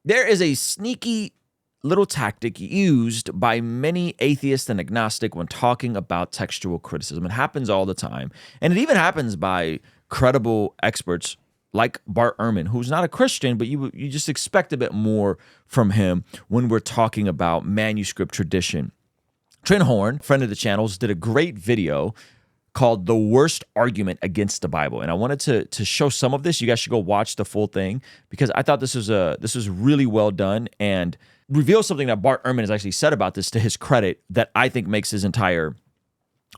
There is a sneaky little tactic used by many atheists and agnostic when talking about textual criticism. It happens all the time. And it even happens by credible experts like Bart Ehrman, who's not a Christian, but you just expect a bit more from him when we're talking about manuscript tradition. Trent Horn, friend of the channels, did a great video called The Worst Argument Against the Bible. And I wanted to show some of this. You guys should go watch the full thing because I thought this was really well done and reveals something that Bart Ehrman has actually said about this to his credit that I think makes his entire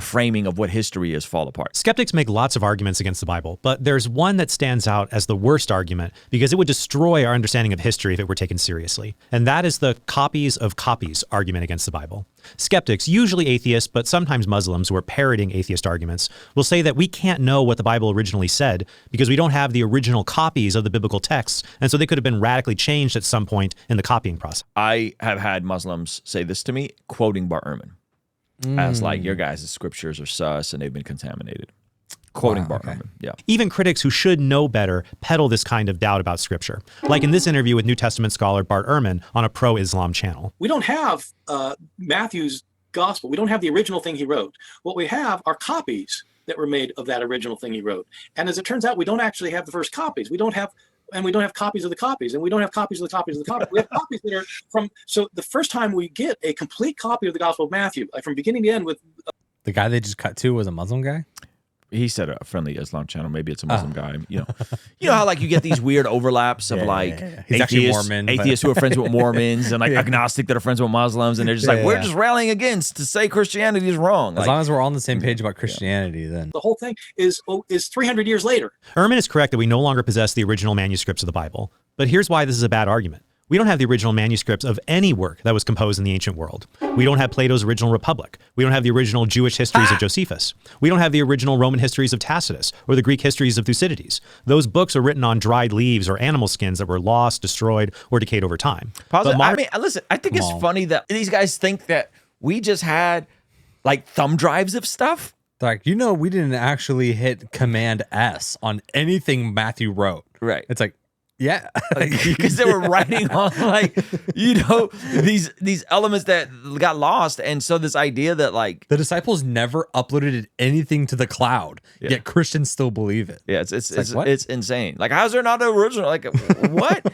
framing of what history is fall apart. Skeptics make lots of arguments against the Bible, but there's one that stands out as the worst argument because it would destroy our understanding of history if it were taken seriously. And that is the copies of copies argument against the Bible. Skeptics, usually atheists, but sometimes Muslims who are parroting atheist arguments, will say that we can't know what the Bible originally said because we don't have the original copies of the biblical texts, and so they could have been radically changed at some point in the copying process. I have had Muslims say this to me, quoting Bart Ehrman. As like, your guys' scriptures are sus and they've been contaminated. Quoting Bart Ehrman, yeah. Even critics who should know better peddle this kind of doubt about scripture. Like in this interview with New Testament scholar Bart Ehrman on a pro-Islam channel. We don't have Matthew's gospel. We don't have the original thing he wrote. What we have are copies that were made of that original thing he wrote. And as it turns out, we don't actually have the first copies. We don't have copies of the copies, and we don't have copies of the copies of the copies. We have copies that are from, so the first time we get a complete copy of the Gospel of Matthew, like from beginning to end with... The guy they just cut to was a Muslim guy? He said a friendly Islam channel. Maybe it's a Muslim guy. You know how like you get these weird overlaps of He's actually Mormon, atheists who are friends with Mormons and like agnostic that are friends with Muslims, and they're just like, we're just rallying against to say Christianity is wrong. As long as we're all on the same page about Christianity, then the whole thing is 300 years later. Ehrman is correct that we no longer possess the original manuscripts of the Bible, but here's why this is a bad argument. We don't have the original manuscripts of any work that was composed in the ancient world. We don't have Plato's original Republic. We don't have the original Jewish histories of Josephus. We don't have the original Roman histories of Tacitus or the Greek histories of Thucydides. Those books are written on dried leaves or animal skins that were lost, destroyed, or decayed over time. I mean, listen, I think it's funny that these guys think that we just had like thumb drives of stuff. Like, we didn't actually hit Command S on anything Matthew wrote. Right. It's like, yeah, because they were writing on like, these elements that got lost. And so this idea that like the disciples never uploaded anything to the cloud, yet Christians still believe it. Yeah, it's insane. Like, how's there not an original? Like, what?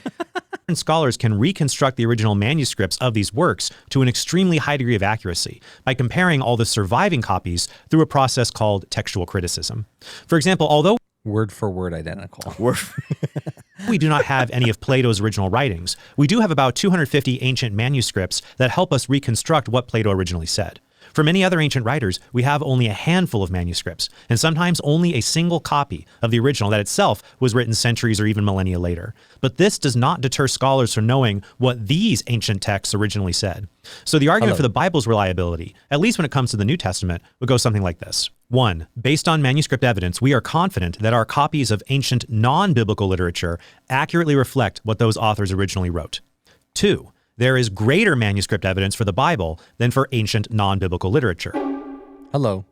Scholars can reconstruct the original manuscripts of these works to an extremely high degree of accuracy by comparing all the surviving copies through a process called textual criticism. For example, although word for word identical. We do not have any of Plato's original writings, we do have about 250 ancient manuscripts that help us reconstruct what Plato originally said. For many other ancient writers, we have only a handful of manuscripts, and sometimes only a single copy of the original that itself was written centuries or even millennia later. But this does not deter scholars from knowing what these ancient texts originally said. So the argument for the Bible's reliability, at least when it comes to the New Testament, would go something like this. 1. Based on manuscript evidence, we are confident that our copies of ancient non-biblical literature accurately reflect what those authors originally wrote. 2. There is greater manuscript evidence for the Bible than for ancient non-biblical literature. Hello.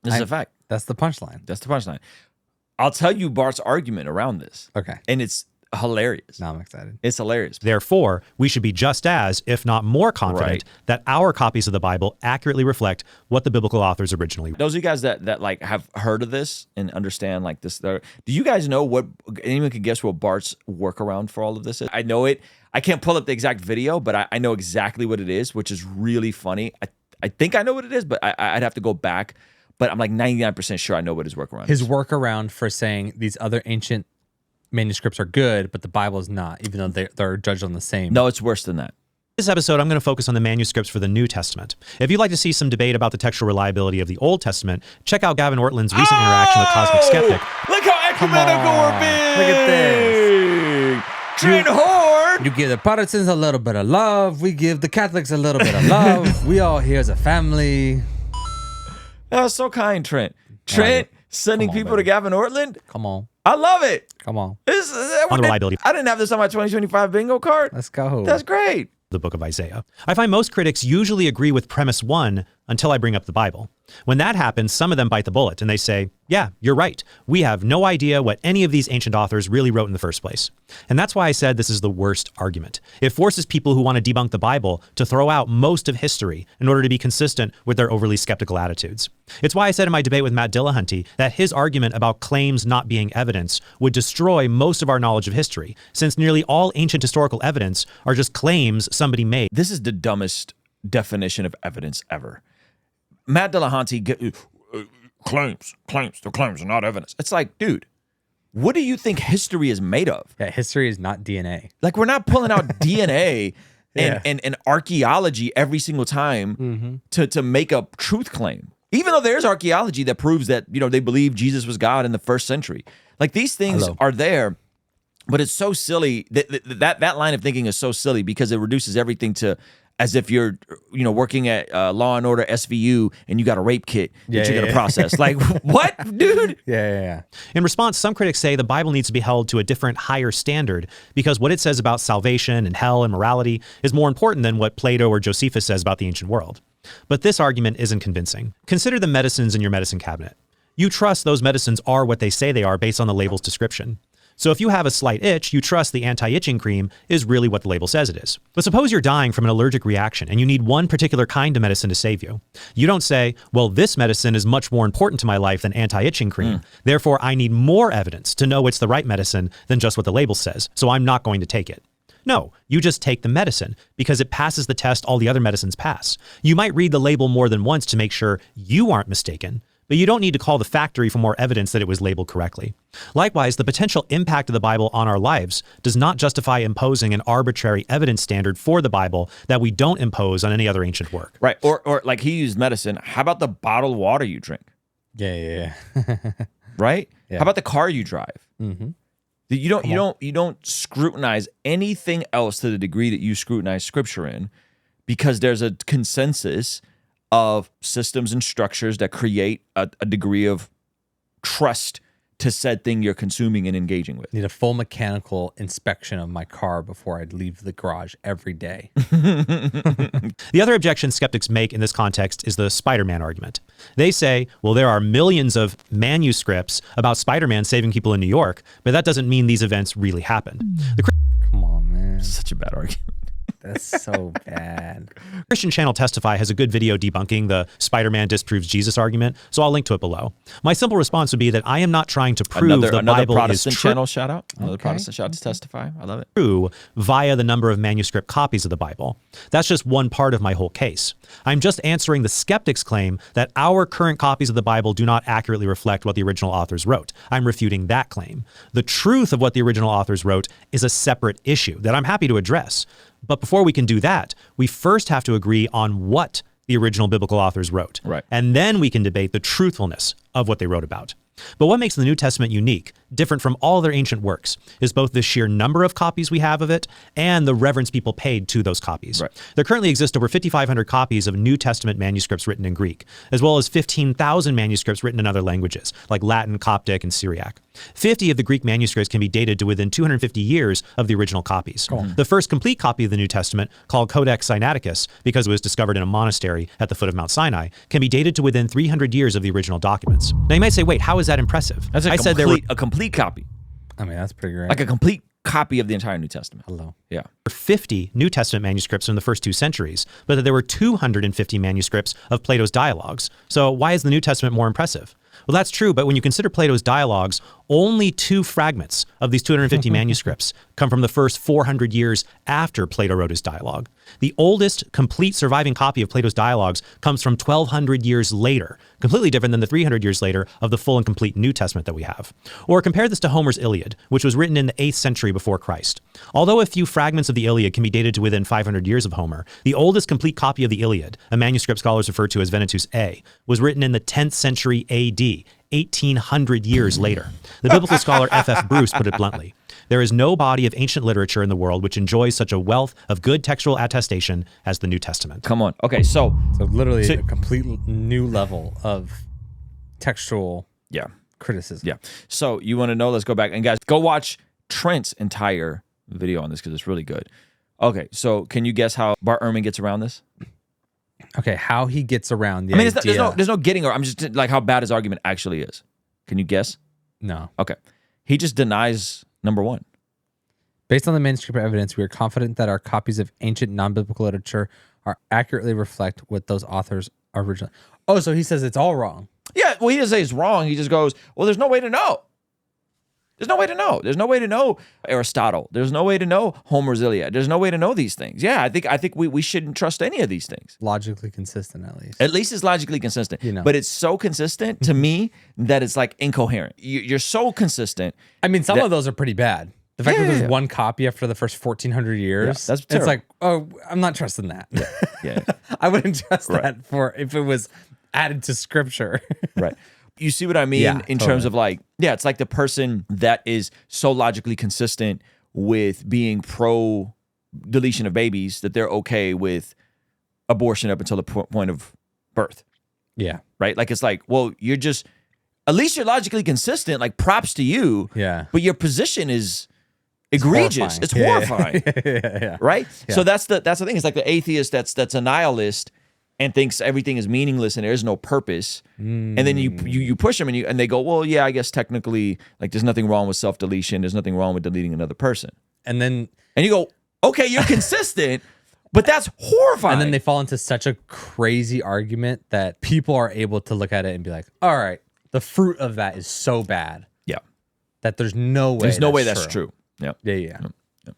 This is a fact. That's the punchline. That's the punchline. I'll tell you Bart's argument around this. Okay. And it's hilarious. Now I'm excited. It's hilarious. Therefore, we should be just as, if not more confident, that our copies of the Bible accurately reflect what the biblical authors originally wrote. Those of you guys that like have heard of this and understand like this, do you guys know what, anyone can guess what Bart's workaround for all of this is? I know it. I can't pull up the exact video, but I know exactly what it is, which is really funny. I think I know what it is, but I'd have to go back. But I'm like 99% sure I know what his workaround is. His workaround for saying these other ancient manuscripts are good, but the Bible is not, even though they're judged on the same. No, it's worse than that. This episode, I'm going to focus on the manuscripts for the New Testament. If you'd like to see some debate about the textual reliability of the Old Testament, check out Gavin Ortland's recent interaction with Cosmic Skeptic. Look how ecumenical we're being! Look at this. Trent Horn! You give the Protestants a little bit of love. We give the Catholics a little bit of love. We all here as a family. That was so kind, Trent. Trent sending people to Gavin Ortland? Come on. I love it. Come on. On reliability. I didn't have this on my 2025 bingo card. Let's go. That's great. The book of Isaiah. I find most critics usually agree with premise 1, until I bring up the Bible. When that happens, some of them bite the bullet and they say, yeah, you're right. We have no idea what any of these ancient authors really wrote in the first place. And that's why I said this is the worst argument. It forces people who want to debunk the Bible to throw out most of history in order to be consistent with their overly skeptical attitudes. It's why I said in my debate with Matt Dillahunty that his argument about claims not being evidence would destroy most of our knowledge of history, since nearly all ancient historical evidence are just claims somebody made. This is the dumbest definition of evidence ever. Matt Dillahunty claims are not evidence. It's like, dude, what do you think history is made of? Yeah, history is not DNA. Like, we're not pulling out DNA and archaeology every single time to make a truth claim. Even though there's archaeology that proves that, they believe Jesus was God in the 1st century. Like, these things are there, but it's so silly. That line of thinking is so silly because it reduces everything to as if you're, working at Law and Order SVU and you got a rape kit that you're going to process. Like, what, dude? Yeah. In response, some critics say the Bible needs to be held to a different, higher standard because what it says about salvation and hell and morality is more important than what Plato or Josephus says about the ancient world. But this argument isn't convincing. Consider the medicines in your medicine cabinet. You trust those medicines are what they say they are based on the label's description. So if you have a slight itch, you trust the anti-itching cream is really what the label says it is. But suppose you're dying from an allergic reaction and you need one particular kind of medicine to save you. You don't say, well, this medicine is much more important to my life than anti-itching cream. Therefore, I need more evidence to know it's the right medicine than just what the label says. So I'm not going to take it. No, you just take the medicine because it passes the test all the other medicines pass. You might read the label more than once to make sure you aren't mistaken, but you don't need to call the factory for more evidence that it was labeled correctly. Likewise, the potential impact of the Bible on our lives does not justify imposing an arbitrary evidence standard for the Bible that we don't impose on any other ancient work. Right. Or like he used medicine. How about the bottled water you drink? Yeah. Right? Yeah. How about the car you drive? Mm-hmm. You don't scrutinize anything else to the degree that you scrutinize scripture in, because there's a consensus of systems and structures that create a degree of trust to said thing you're consuming and engaging with. Need a full mechanical inspection of my car before I leave the garage every day. The other objection skeptics make in this context is the Spider-Man argument. They say, well, there are millions of manuscripts about Spider-Man saving people in New York, but that doesn't mean these events really happened. Come on, man. Such a bad argument. That's so bad. Christian channel Testify has a good video debunking the Spider-Man disproves Jesus argument, so I'll link to it below. My simple response would be that I am not trying to prove the Bible Protestant is true. channel shout out. Another Protestant shout out to Testify. I love it. True via the number of manuscript copies of the Bible. That's just one part of my whole case. I'm just answering the skeptics' claim that our current copies of the Bible do not accurately reflect what the original authors wrote. I'm refuting that claim. The truth of what the original authors wrote is a separate issue that I'm happy to address. But before we can do that, we first have to agree on what the original biblical authors wrote. Right. And then we can debate the truthfulness of what they wrote about. But what makes the New Testament unique, different from all other ancient works, is both the sheer number of copies we have of it and the reverence people paid to those copies. Right. There currently exist over 5,500 copies of New Testament manuscripts written in Greek, as well as 15,000 manuscripts written in other languages, like Latin, Coptic, and Syriac. 50 of the Greek manuscripts can be dated to within 250 years of the original copies. Cool. The first complete copy of the New Testament, called Codex Sinaiticus, because it was discovered in a monastery at the foot of Mount Sinai, can be dated to within 300 years of the original documents. Now you might say, wait, how is that impressive? That's a complete copy. I mean, that's pretty great. Like a complete copy of the entire New Testament. Hello. Yeah. 50 New Testament manuscripts in the first 2 centuries, but that there were 250 manuscripts of Plato's dialogues. So why is the New Testament more impressive? Well, that's true, but when you consider Plato's dialogues, only 2 fragments of these 250 manuscripts come from the first 400 years after Plato wrote his dialogue. The oldest complete surviving copy of Plato's dialogues comes from 1,200 years later, completely different than the 300 years later of the full and complete New Testament that we have. Or compare this to Homer's Iliad, which was written in the 8th century before Christ. Although a few fragments of the Iliad can be dated to within 500 years of Homer, the oldest complete copy of the Iliad, a manuscript scholars refer to as Venetus A, was written in the 10th century AD, 1,800 years later. The biblical scholar F.F. Bruce put it bluntly: there is no body of ancient literature in the world which enjoys such a wealth of good textual attestation as the New Testament. Come on. Okay, so literally a complete new level of textual criticism. Yeah. So you want to know? Let's go back. And guys, go watch Trent's entire video on this because it's really good. Okay, so can you guess how Bart Ehrman gets around this? Okay, how he gets around the I mean, idea. there's no getting, or I'm just like how bad his argument actually is. Can you guess? No. Okay. He just denies number one. Based on the manuscript evidence, we are confident that our copies of ancient non-biblical literature are accurately reflect what those authors originally. Oh, so he says it's all wrong. Yeah, well, he doesn't say it's wrong. He just goes, well, there's no way to know. There's no way to know. There's no way to know Aristotle. There's no way to know Homer's Iliad. There's no way to know these things. Yeah, I think we shouldn't trust any of these things. Logically consistent, at least. At least it's logically consistent. You know. But it's so consistent to me that it's like incoherent. You're so consistent. I mean, some of those are pretty bad. The fact that there's one copy after the first 1,400 years, that's it's terrible. like, oh, I'm not trusting that. Yeah. I wouldn't trust Right. that for if it was added to scripture. Right. You see what I mean Yeah, in terms of like, yeah, it's like the person that is so logically consistent with being pro deletion of babies that they're okay with abortion up until the point of birth. Yeah. Right? Like it's like, well, you're just at least you're logically consistent, like props to you. Yeah. But your position is egregious. It's horrifying. Yeah. Right? Yeah. So that's the thing. It's like the atheist that's a nihilist and thinks everything is meaningless and there is no purpose. And then you push them and they go, well, yeah, I guess technically, like there's nothing wrong with self-deletion. There's nothing wrong with deleting another person. And then And you go, okay, you're consistent, but that's horrifying. and then they fall into such a crazy argument that people are able to look at it and be like, all right, the fruit of that is so bad yeah. that there's no way. There's no way that's true. Yeah. Yeah.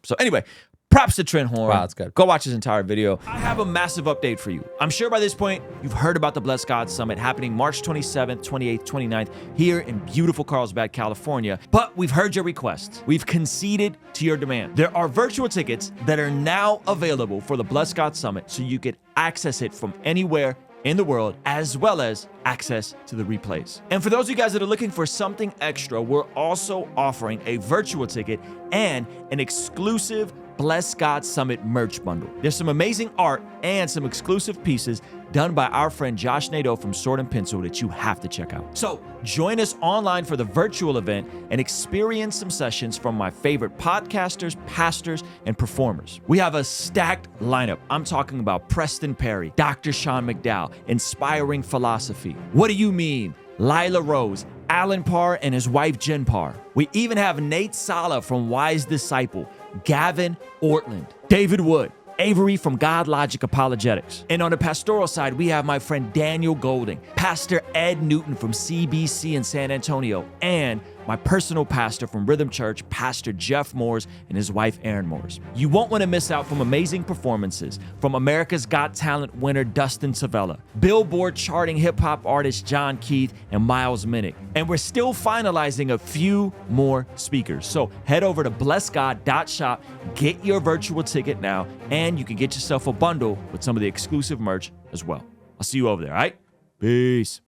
So anyway, props to Trent Horn. Wow, that's good. Go watch his entire video. I have a massive update for you. I'm sure by this point, you've heard about the Blessed God Summit happening March 27th, 28th, 29th here in beautiful Carlsbad, California. But we've heard your requests. We've conceded to your demand. There are virtual tickets that are now available for the Blessed God Summit, so you can access it from anywhere in the world, as well as access to the replays. And for those of you guys that are looking for something extra, we're also offering a virtual ticket and an exclusive Bless God Summit merch bundle. There's some amazing art and some exclusive pieces done by our friend Josh Nadeau from Sword and Pencil that you have to check out. So join us online for the virtual event and experience some sessions from my favorite podcasters, pastors, and performers. We have a stacked lineup. I'm talking about Preston Perry, Dr. Sean McDowell, Inspiring Philosophy. What do you mean? Lila Rose, Alan Parr, and his wife Jen Parr. We even have Nate Sala from Wise Disciple, Gavin Ortland, David Wood, Avery from God Logic Apologetics. And on the pastoral side, we have my friend Daniel Golding, Pastor Ed Newton from CBC in San Antonio, and my personal pastor from Rhythm Church, Pastor Jeff Moores and his wife, Erin Moores. You won't want to miss out from amazing performances from America's Got Talent winner Dustin Savella, Billboard charting hip-hop artist John Keith, and Miles Minnick. And we're still finalizing a few more speakers. So head over to blessgod.shop, get your virtual ticket now, and you can get yourself a bundle with some of the exclusive merch as well. I'll see you over there, all right? Peace.